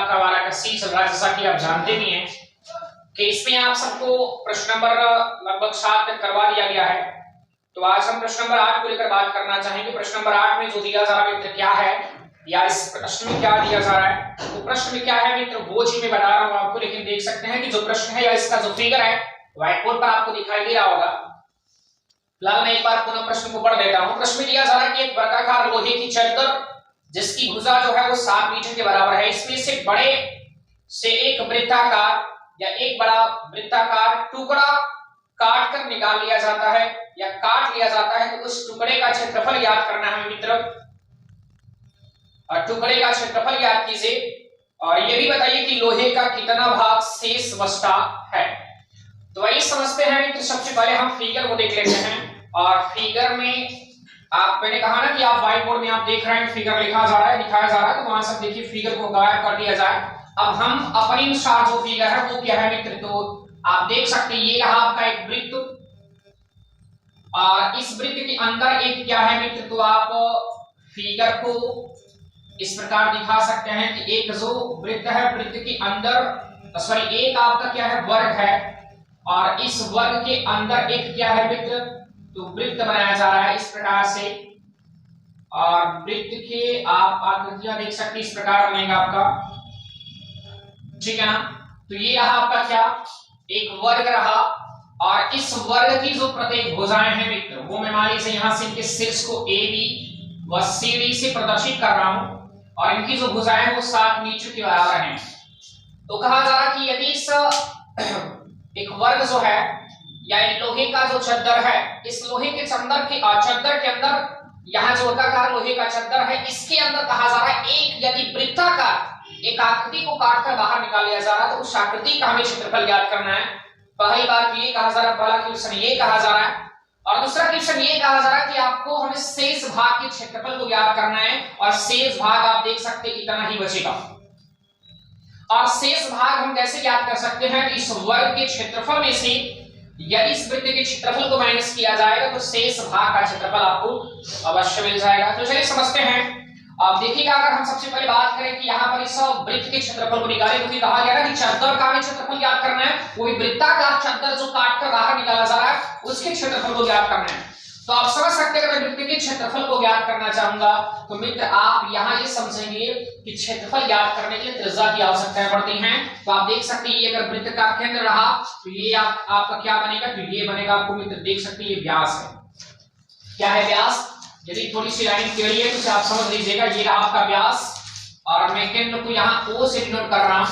आपका वाला का सी चल रहा है, जैसा कि आप जानते भी हैं कि इसमें आप सबको प्रश्न नंबर लगभग 7 तक करवा दिया गया है। तो आज हम प्रश्न नंबर 8 को लेकर बात करना चाहेंगे। प्रश्न नंबर 8 में जो दिया जा रहा है मित्र क्या है, या इस प्रश्न में क्या दिया जा रहा है। तो प्रश्न में क्या है मित्र वो चीज मैं बता रहा हूं आपको, लेकिन देख सकते हैं कि जो प्रश्न है या इसका जो फिगर है व्हाइट बोर्ड पर आपको दिखाई दे रहा होगा। फिलहाल मैं एक बार पुनः प्रश्न को पढ़ देता हूं। प्रश्न में दिया जा रहा है कि एक वर्गाकार लोहे की चद्दर जिसकी भुजा जो है वो 7 मीटर के बराबर है, इसमें से बड़े से एक वृत्ताकार या एक बड़ा वृत्ताकार टुकड़ा काट कर निकाल लिया जाता है या काट लिया जाता है, तो उस टुकड़े का क्षेत्रफल याद करना है मित्र। और टुकड़े का क्षेत्रफल याद कीजिए और ये भी बताइए कि लोहे का कितना भाग शेष बचता है। तो वही समझते हैं मित्र। सबसे पहले हम फिगर को देख लेते हैं और फिगर में आप मैंने कहा ना कि आप व्हाइट बोर्ड में आप देख रहे हैं फिगर लिखा जा रहा है, दिखाया जा रहा है, तो वहां से देखिए फिगर को गायब कर दिया जाए। अब हम अपने अनुसार जो फिगर है वो क्या है मित्र, तो आप देख सकते हैं ये रहा आपका एक वृत्त और इस वृत्त के अंदर एक क्या है मित्र, तो आप फिगर को इस प्रकार दिखा सकते हैं कि एक जो वृत्त है वृत्त के अंदर सॉरी एक आपका क्या है वर्ग है और इस वर्ग के अंदर एक क्या है मित्र, तो वृत्त बनाया जा रहा है इस प्रकार से। और वृत्त के आप आकृतियां देख सकते हैं इस प्रकार बनेगा आपका, ठीक है ना। तो ये रहा आपका क्या एक वर्ग रहा और इस वर्ग की जो प्रत्येक भुजाएं हैं मित्र वो मैं मान लीजिए यहां से इनके शीर्ष को ए बी व सी डी से प्रदर्शित कर रहा हूं और इनकी जो भुजाएं हैं वो 7 मीटर के बराबर हैं। तो कहा जा रहा कि यदि इस एक वर्ग जो है या लोहे का जो चद्दर है, इस लोहे के चद्दर के अंदर यहाँ जो वर्गाकार लोहे का चद्दर है इसके अंदर कहा जा रहा है एक यदि वृत्ताकार एक आकृति को काटकर बाहर निकाल लिया जा रहा है, तो उस आकृति का हमें क्षेत्रफल ज्ञात करना है। पहली बात ये कहा जा रहा है, पहला क्वेश्चन ये कहा जा रहा है और दूसरा क्वेश्चन ये कहा जा रहा है कि आपको हमें शेष भाग के क्षेत्रफल को ज्ञात करना है और शेष भाग आप देख सकते हैं इतना ही बचेगा। और शेष भाग हम कैसे ज्ञात कर सकते हैं, इस वर्ग के क्षेत्रफल में से यदि इस वृत्त के क्षेत्रफल को माइनस किया जाएगा तो शेष भाग का क्षेत्रफल आपको अवश्य मिल जाएगा। तो चलिए समझते हैं। अब देखिएगा अगर हम सबसे पहले बात करें कि यहाँ पर इस वृत्त के क्षेत्रफल को निकालें तो कहा गया ना कि चद्दर का भी क्षेत्रफल ज्ञात करना है, वो भी वृत्ताकार चद्दर जो काटकर बाहर निकाला जा रहा है उसके क्षेत्रफल को ज्ञात करना है। तो आप समझ सकते हैं अगर मैं वृत्त के क्षेत्रफल को ज्ञात करना चाहूंगा तो मित्र आप यहाँ ये समझेंगे कि क्षेत्रफल ज्ञात करने के लिए त्रिज्या की आवश्यकताएं पड़ती हैं। तो आप देख सकते हैं ये अगर वृत्त का केंद्र रहा तो ये आपका क्या बनेगा, तो ये बनेगा आपको मित्र देख सकते हैं ये व्यास है। क्या है व्यास, यदि थोड़ी सी लाइन टेढ़ी है तो आप समझ लीजिएगा ये रहा आपका व्यास और मैं केंद्र को यहाँ O से डिनोट कर रहा हूं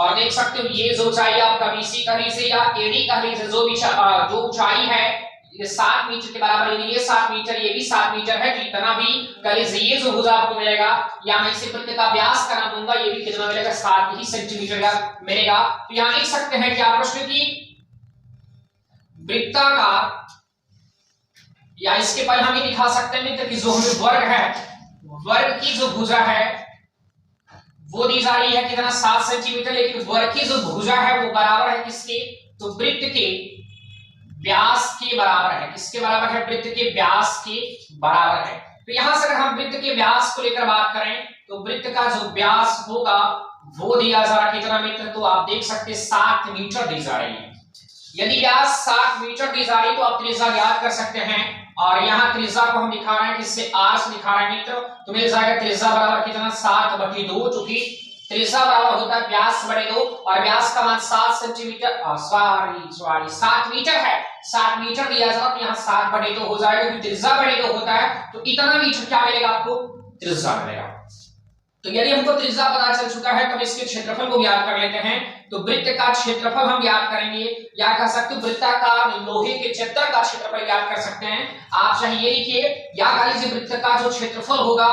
और देख सकते हो ये जो ऊंचाई आपका BC कह लीजिए या AD कह लीजिए, जो ऊंचाई है ये 7 मीटर के बराबर है, ये 7 मीटर ये भी 7 मीटर है, तो इतना भी कह लीजिए ये जो भुजा आपको मिलेगा या मैं इसे वृत्त का व्यास का नाम दूंगा, ये भी कितना मिलेगा 7 ही सेंटीमीटर का मिलेगा। तो यहाँ लिख सकते हैं कि आप प्रश्न की वृत्ताकार या इसके पहले हम ये दिखा सकते हैं मित्र कि जो हमें वर्ग है वर्ग की जो भुजा है वो दी जा रही है कितना 7 सेंटीमीटर, लेकिन वर्ग की जो भुजा है वो बराबर है किसके, तो वृत्त के व्यास के बराबर है। किसके बराबर है, वृत्त के व्यास के बराबर है। तो यहां से अगर हम वृत्त के व्यास को लेकर बात करें तो वृत्त का जो व्यास होगा वो दिया जा रहा कितना मित्र, तो आप देख सकते 7 मीटर दी जा रही है। यदि व्यास 7 मीटर दी जा रही तो आप त्रिज्या ज्ञात कर सकते हैं और यहाँ त्रिज्या को हम दिखा रहे हैं किससे r से दिखा रहे हैं मित्र, तो मिल जाएगा त्रिज्या बराबर कितना 7/2, चूंकि त्रिज्या बराबर होता है व्यास बटे 2 और व्यास का मान 7 सेंटीमीटर सॉरी 7 मीटर है, 7 मीटर दिया जाता तो यहाँ 7/2 हो जाएगा, क्योंकि त्रिज्या बटे 2 होता है तो इतना मीटर क्या मिलेगा आपको, त्रिज्या मिलेगा। तो यदि हमको त्रिज्या पता चल चुका है तो इसके क्षेत्रफल को ज्ञात कर लेते हैं। तो वृत्त का क्षेत्रफल हम ज्ञात करेंगे या कह सकते हो वृत्ताकार लोहे के चद्दर का क्षेत्रफल ज्ञात कर सकते हैं। आप चाहे ये लिखिए या कह लीजिए वृत्त का जो क्षेत्रफल होगा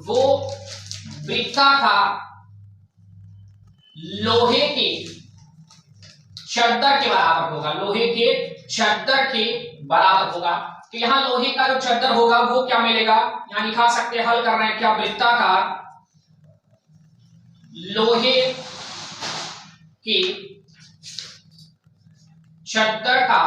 वो वृत्ताकार लोहे के चद्दर के बराबर होगा, लोहे के चद्दर के बराबर होगा। तो यहाँ लोहे का जो चद्दर होगा वो क्या मिलेगा, यहाँ लिखा सकते हैं, हल कर रहे हैं क्या, वृत्ताकार लोहे के चद्दर का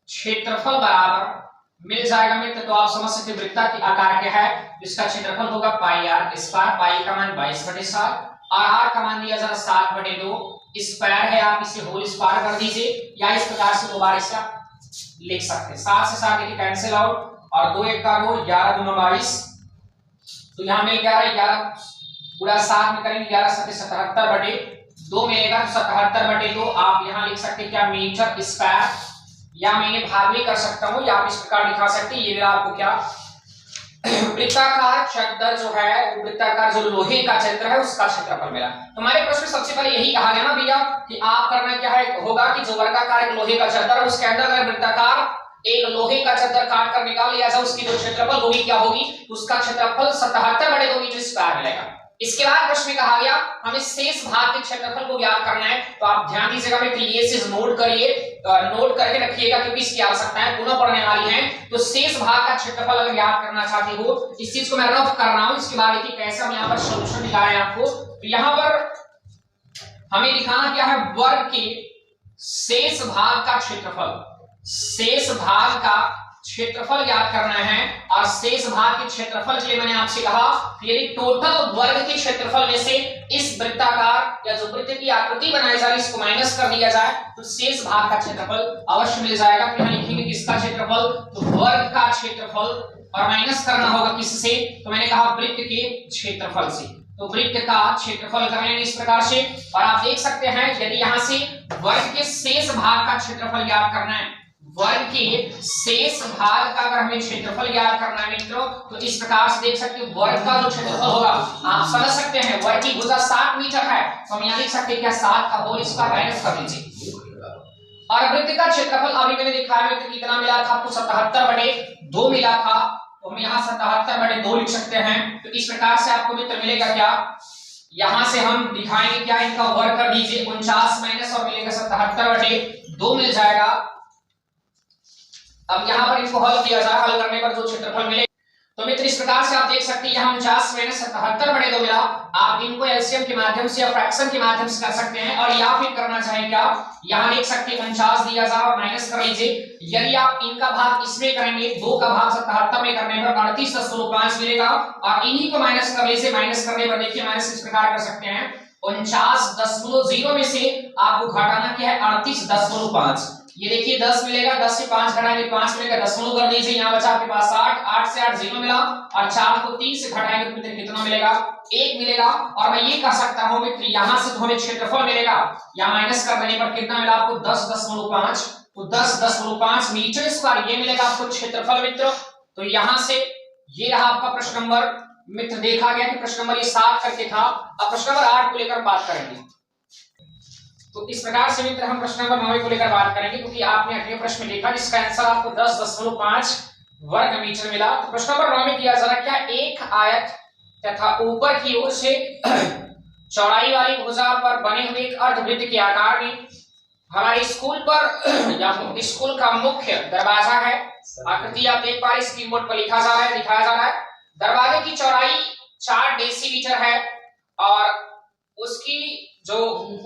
क्षेत्रफल बराबर मिल जाएगा मित्र। तो आप समझ सकते वृत्ता की आकार क्या है, इसका क्षेत्रफल होगा पाई r स्क्वायर, पाई का मान 22/7 और r का मान दिया जरा 7/2 स्क्वायर है, आप इसे होल स्क्वायर कर दीजिए या इस प्रकार से दोबारा इसे आप लिख सकते हैं। 7 से 7 देखिए कैंसिल आउट और 2 1 का 2, 11 दूना 22, तो यहाँ मिल गया 11 पूरा 7 में करेंगे 11 7 77/2 मिलेगा, तो 77/2 आप यहाँ लिख सकते हैं क्या मीटर स्क्वायर, या मैं भाग भी कर सकता हूँ या आप इस प्रकार दिखा सकते हैं। ये मेरा आपको क्या वृत्ताकार चद्दर जो है, वृत्ताकार जो लोहे का चद्दर है उसका क्षेत्रफल मिला। तो हमारे प्रश्न में सबसे पहले यही कहा गया ना भैया कि आप करना क्या है होगा कि जो वर्गाकार एक लोहे का चद्दर है उसके अंदर अगर वृत्ताकार एक लोहे का चद्दर काट कर निकाल लिया जाए, उसकी जो क्षेत्रफल होगी क्या होगी, उसका क्षेत्रफल 77/2 मीटर स्क्वायर मिलेगा। इसके बाद प्रश्न में कहा गया हमें शेष भाग के क्षेत्रफल को ज्ञात करना है, तो आप ध्यान दीजिएगा मित्र ये चीज नोट करिए, नोट करके रखिएगा क्योंकि इसकी आवश्यकता है पुनः पढ़ने वाली है। तो शेष भाग का क्षेत्रफल अगर ज्ञात करना चाहते हो, इस चीज को मैं रफ कर रहा हूं, इसके बाद देखिए कैसे हम यहाँ पर सॉल्यूशन दिखा रहे हैं आपको। तो यहाँ पर हमें दिखाना क्या है, वर्ग के शेष भाग का क्षेत्रफल, शेष भाग का क्षेत्रफल ज्ञात करना है। और शेष भाग के क्षेत्रफल के लिए मैंने आपसे कहा यदि टोटल वर्ग के क्षेत्रफल में से इस वृत्ताकार या जो वृत्त की आकृति बनाई जा रही है इसको माइनस कर दिया जाए तो शेष भाग का क्षेत्रफल अवश्य मिल जाएगा। तो यहाँ लिखेंगे किसका क्षेत्रफल, तो वर्ग का क्षेत्रफल, और माइनस करना होगा किससे, तो मैंने कहा वृत्त के क्षेत्रफल से। तो वृत्त का क्षेत्रफल कर लेंगे इस प्रकार से, और आप देख सकते हैं यदि यहाँ से वर्ग के शेष भाग का क्षेत्रफल ज्ञात करना है, वर्ग के शेष भाग का अगर हमें क्षेत्रफल ज्ञात करना है मित्रों, तो इस प्रकार से देख सकते हैं वर्ग का जो क्षेत्रफल होगा आप समझ सकते हैं, वर्ग की भुजा 7 मीटर है, तो हम यहाँ लिख सकते हैं क्या 7 का होल स्क्वायर माइनस कर दीजिए। और वृत्त का क्षेत्रफल अभी मैंने दिखाया मित्र कितना मिला था आपको, 77/2 मिला था, तो हम यहाँ 77/2 लिख सकते हैं। तो इस प्रकार से आपको मित्र मिलेगा क्या, यहां से हम दिखाएंगे क्या, इनका वर्ग कर दीजिए 49 माइनस और मिलेगा 77/2 मिल जाएगा। अब यहाँ पर इसको हल किया जाए, हल करने पर जो क्षेत्रफल मिले, तो मित्र इस प्रकार से आप देख सकते हैं यहाँ 49 माइनस 77/2 मिला। आप इनको एलसीएम के माध्यम से या फ्रैक्शन के माध्यम से कर सकते हैं, और या फिर करना चाहें क्या, यहाँ लिख सकते हैं 49 दिया जाए और माइनस कर लीजिए। यदि आप इनका भाग इसमें करेंगे, 2 का भाग 77 में करने पर 38.5 मिलेगा, और इन्हीं को माइनस कर लीजिए। माइनस करने पर देखिए माइनस इस प्रकार कर सकते हैं 49.0 में से आपको घटाना क्या है 38.5, ये देखिए 10 मिलेगा, 10 से 5 घटाएंगे 5 मिलेगा, दशमलव कर दीजिए, यहाँ बचा आपके पास 8, 8 से 8 0 मिला, और 4 को 3 से घटाएंगे तो मित्र कितना मिलेगा 1 मिलेगा। और मैं ये कह सकता हूं मित्र यहाँ से तो हमें क्षेत्रफल मिलेगा, यहाँ माइनस कर देने पर कितना मिला आपको 10.5, तो 10.5 मीटर स्क्वायर ये मिलेगा आपको क्षेत्रफल मित्र। तो यहाँ से ये रहा आपका प्रश्न नंबर मित्र, देखा गया कि प्रश्न नंबर ये 7 करके था। अब प्रश्न नंबर 8 को लेकर बात करेंगे। तो इस प्रकार से मित्र हम प्रश्न नंबर 9 को लेकर बात करेंगे, क्योंकि आपने अगले प्रश्न में देखा जिसका आंसर आपको 10.5 वर्ग मीटर मिला। तो प्रश्न नंबर 9 में दिया जा रहा क्या, एक आयत तथा ऊपर की ओर से चौड़ाई वाली भुजा पर बने हुए एक अर्धवृत्त के आकार में हमारे स्कूल पर या स्कूल का मुख्य दरवाजा है। आकृति आप देख पा रहे हैं, स्क्रीन बोर्ड पर लिखा जा रहा है, दिखाया जा रहा है। दरवाजे की चौड़ाई 4 डेसीमीटर है और उसकी जो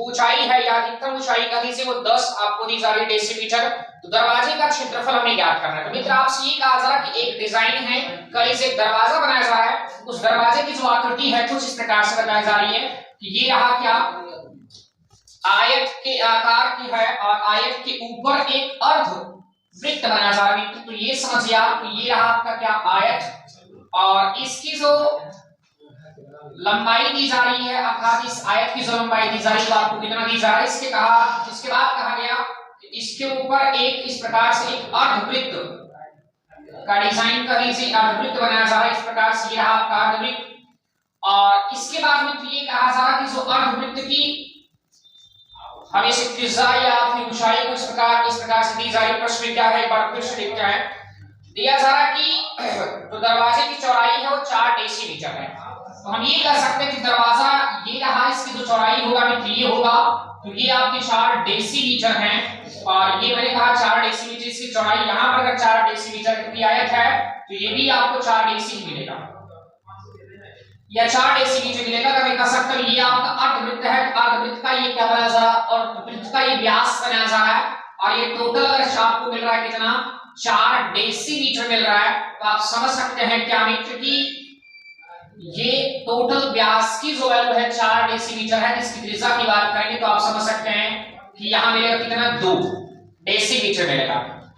ऊंचाई है या अधिकतम ऊंचाई का दीजिए वो 10 आपको दी जा रही है डेसीमीटर। तो दरवाजे का क्षेत्रफल हमें ज्ञात करना है। तो मित्र आपसे ये कहा जा रहा है कि एक डिजाइन है, कल से एक दरवाजा बनाया जा रहा है, उस दरवाजे की जो आकृति है कुछ इस प्रकार से बताई जा रही है कि ये रहा क्या, आयत के आकार की है और आयत के ऊपर एक अर्ध वृत्त बनाया जा रहा है। तो ये समझिए आप, ये रहा आपका क्या आयत, और इसकी जो लंबाई दी जा रही है, अर्थात इस आयत की जो लंबाई दी जा रही है वो आपको कितना दी जा रहा है, इसके बाद कहा गया कि इसके ऊपर एक इस प्रकार से एक अर्धवृत्त का डिजाइन कर लीजिए, अर्धवृत्त बनाया जा रहा है इस प्रकार से, ये रहा आपका अर्धवृत्त। और इसके बाद में ये कहा जा रहा है कि जो अर्धवृत्त की हमें से त्रिज्या या अपनी ऊंचाई को इस प्रकार से दी जा रही है। प्रश्न क्या है, प्रश्न क्या है, दिया जा रहा कि तो दरवाजे की चौड़ाई है वो 4 डेसीमीटर है। तो हम ये कह सकते हैं कि दरवाजा ये रहा, इसकी जो चौड़ाई होगा मित्र ये होगा, तो ये आपके 4 डेसीमीटर हैं, और ये मैंने कहा 4 डेसीमीटर इसकी चौड़ाई, यहाँ पर अगर 4 डेसीमीटर की आयत है तो ये भी आपको 4 डेसी मिलेगा या 4 डेसीमीटर मिलेगा। तो मैं कह सकता हूँ ये आपका अर्धवृत्त है, अर्धवृत्त का ये क्या बनाया जा रहा है और वृत्त का ये व्यास बनाया जा रहा है, और ये टोटल अगर आपको मिल रहा है कितना 4 डेसीमीटर मिल रहा है। तो आप समझ सकते हैं क्या मित्र की ये टोटल व्यास की जो वैल्यू है 4 डेसीमीटर है। इसकी त्रिज्या की बात करेंगे तो आप समझ सकते हैं कि यहां मिलेगा कितना 2 डेसीमीटर मिलेगा।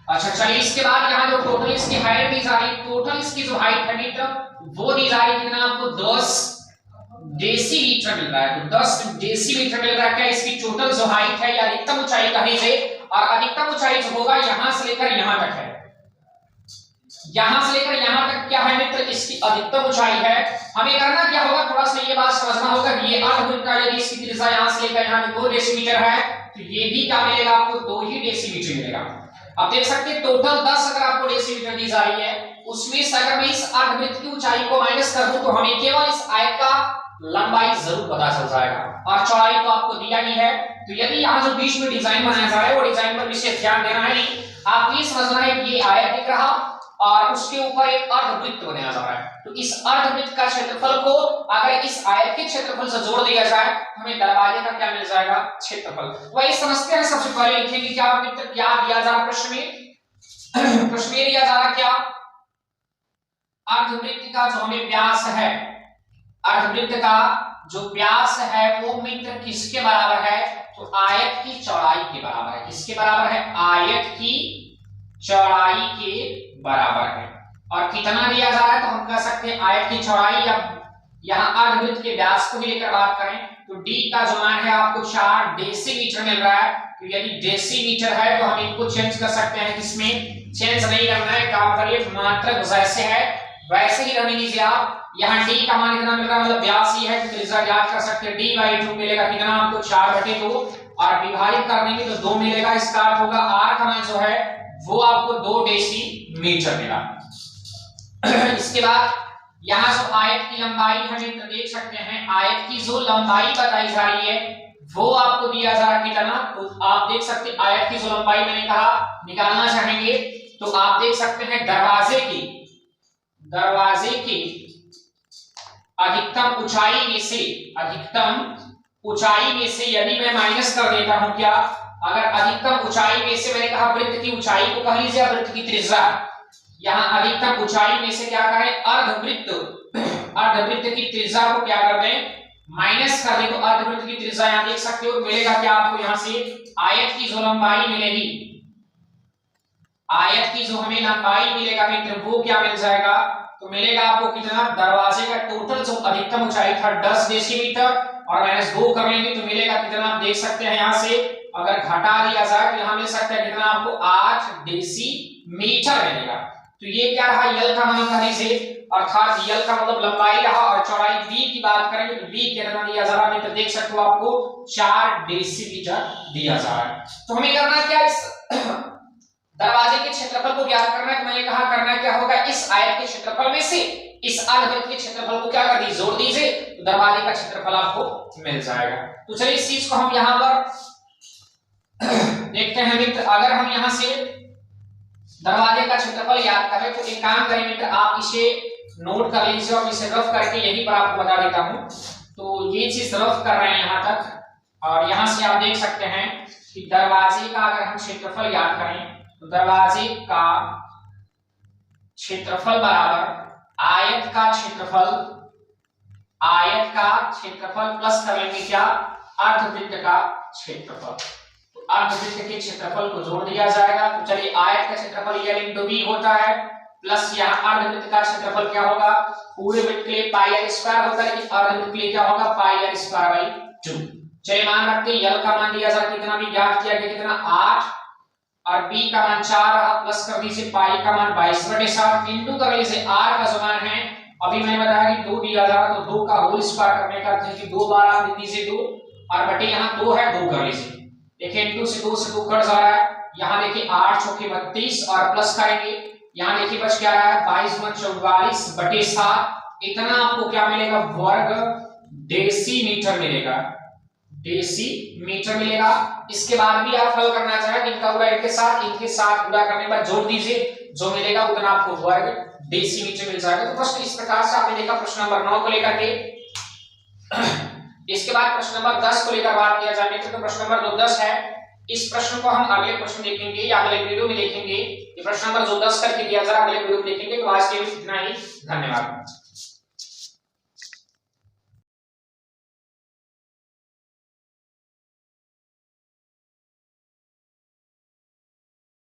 अच्छा चलिए इसके बाद यहाँ जो टोटल इसकी हाइट दी जा रही, टोटल इसकी जो हाइट है मित्र वो दी जा रही कितना आपको 10 डेसीमीटर मिल रहा है। तो 10 डेसीमीटर मिल रहा है। क्या इसकी टोटल जो हाइट है या अधिकतम ऊंचाई कह लीजिए, और अधिकतम ऊंचाई जो होगा यहां से लेकर यहां तक है, यहां से लेकर यहां तक क्या है मित्र इसकी अधिकतम ऊंचाई है। हमें करना क्या होगा, थोड़ा सा ये बात समझना होगा कि ये अर्धवृत्त का यदि इसकी त्रिज्या यहां से लेकर यहां 2 डेसीमीटर है तो ये भी क्या मिलेगा आपको 2 ही डेसीमीटर मिलेगा। अब देख सकते हैं टोटल 10 अगर आपको डेसीमीटर दी जा रही है, उसमें से अगर मैं इस अर्धवृत्त की ऊंचाई को माइनस कर दूं तो हमें केवल इस आयत का लंबाई जरूर पता चल जाएगा और चौड़ाई तो आपको दिया ही है। तो यदि यहाँ जो बीच में डिजाइन बनाया जा रहा है वो डिजाइन पर विशेष ध्यान देना है नहीं, आपको ये समझना है कि ये आयत दिख रहा और उसके ऊपर एक अर्धवृत्त बनाया जा रहा है। तो इस अर्धवृत्त का क्षेत्रफल को अगर इस आयत के क्षेत्रफल से जोड़ दिया जाए तो हमें दरवाजे का क्या मिल जाएगा, क्षेत्रफल। वही समझते हैं। सबसे पहले लिखेंगे क्या मित्र, क्या दिया जा रहा प्रश्न में, प्रश्न में दिया जा रहा क्या, अर्धवृत्त का जो हमें व्यास है, अर्धवृत्त का जो व्यास है वो मित्र किसके बराबर है, तो आयत की चौड़ाई के बराबर है। किसके बराबर है, आयत की चौड़ाई के बराबर है। और कितना दिया जा रहा है तो हम कह सकते हैं आयत की चौड़ाई, या यहाँ अर्धवृत्त के व्यास को भी लेकर बात करें तो d का जो मान है आपको 4 डेसीमीटर मिल रहा है। तो यदि डेसीमीटर है तो हम इनको चेंज कर सकते हैं, किसमें चेंज नहीं करना है, काम करिए मात्रक जैसे है वैसे ही रहने दीजिए आप। यहाँ d का मान कितना मिल रहा है, मतलब व्यास ही है, तो त्रिज्या ज्ञात कर सकते हैं। d/2 मिलेगा कितना आपको 4/2 और विभाजित कर देंगे तो 2 मिलेगा। इसका अर्थ होगा r का मान जो है वो आपको 2 डेसीमीटर मिला। इसके बाद यहाँ जो आयत की लंबाई हमें देख सकते हैं, आयत की जो लंबाई बताई जा रही है वो आपको दिया जा रहा है कितना, तो आप देख सकते हैं आयत की जो लंबाई मैंने कहा निकालना चाहेंगे तो आप देख सकते हैं दरवाजे की अधिकतम ऊंचाई में से, अधिकतम ऊंचाई में से यदि मैं माइनस कर देता हूं क्या, अगर अधिकतम ऊंचाई में से मैंने कहा वृत्त की ऊंचाई को कह लीजिए वृत्त की त्रिज्या, यहाँ अधिकतम ऊंचाई में से क्या करें, अर्धवृत्त की त्रिज्या को क्या कर दें, माइनस कर दें। तो अर्धवृत्त की त्रिज्या यहाँ देख सकते हो मिलेगा क्या आपको, यहाँ से आयत की जो लंबाई मिलेगी, आयत की जो हमें लंबाई मिलेगा मित्र वो क्या मिल जाएगा, तो मिलेगा आपको कितना, दरवाजे का टोटल जो अधिकतम ऊंचाई था 10 डेसीमीटर और -2 कर लेंगे तो मिलेगा कितना, आप देख सकते हैं यहाँ से अगर घटा दिया जाए तो यहाँ मिल सकता है कितना आपको 8 डेसीमीटर मिलेगा। तो ये क्या रहा, यल का मान कह लीजिए, अर्थात यल का मतलब लंबाई रहा। और चौड़ाई b की बात करेंगे तो b कितना दिया जा रहा है तो देख सकते हो आपको 4 डेसीमीटर दिया जा रहा है। तो हमें करना क्या, इस दरवाजे के क्षेत्रफल को ज्ञात करना है। तो मैंने कहा करना क्या होगा, इस आयत के क्षेत्रफल में से इस अर्धवृत्त के क्षेत्रफल को क्या कर दीजिए, जोड़ दीजिए, तो दरवाजे का क्षेत्रफल आपको मिल जाएगा। तो चलिए इस चीज को हम यहाँ पर देखते हैं मित्र। अगर हम यहाँ से दरवाजे का क्षेत्रफल याद करें तो एक काम करें मित्र, आप इसे नोट कर लीजिए और इसे रफ करके यहीं पर आपको बता देता हूं। तो ये चीज रफ कर रहे हैं यहां तक, और यहां से आप देख सकते हैं कि दरवाजे का अगर हम क्षेत्रफल याद करें तो दरवाजे का क्षेत्रफल बराबर आयत का क्षेत्रफल, आयत का क्षेत्रफल प्लस कर लेंगे क्या, अर्धवृत्त का क्षेत्रफल। तो अर्धवृत्त के क्षेत्रफल को जोड़ दिया जाएगा। तो चलिए आयत का क्षेत्रफल l × b होता है, प्लस यहाँ अर्धवृत्त का क्षेत्रफल क्या होगा, पूरे वृत्त के लिए πr² होता है, लेकिन अर्धवृत्त के लिए क्या होगा πr²/2। चलिए मान रखते हैं l का मान दिया जाए कितना भी ज्ञात किया गया, कितना 8 और b का मान 4 रहा, प्लस कर दीजिए पाई का मान 22/7 इंटू कर लीजिए r का जो मान है अभी मैंने बताया कि 2 दिया जा रहा तो 2 का होल स्क्वायर करने का अर्थ है कि 2 बार आप लिख दीजिए 2 और बटे यहाँ 2 है 2 कर लीजिए। देखिए इंटू से 2 कट जा रहा है, यहाँ देखिए 8 चौके 32 और प्लस करेंगे, यहाँ देखिए बच क्या रहा है 22/44/7, इतना आपको क्या मिलेगा, वर्ग डेसीमीटर मिलेगा, डेसीमीटर मिलेगा। इसके बाद भी आप हल करना चाहें इनका गुणा इनके साथ गुणा करने के बाद जोड़ दीजिए, जो मिलेगा उतना आपको वर्ग डेसीमीटर मिल जाएगा। तो प्रश्न इस प्रकार से आपने देखा प्रश्न नंबर 9 को लेकर के। इसके बाद प्रश्न नंबर 10 को लेकर बात किया जाने तो प्रश्न नंबर जो 10 है, इस प्रश्न को हम अगले प्रश्न देखेंगे या अगले वीडियो में देखेंगे। ये प्रश्न नंबर जो 10 करके दिया जा रहा है अगले वीडियो में देखेंगे। तो आज के लिए इतना ही, धन्यवाद।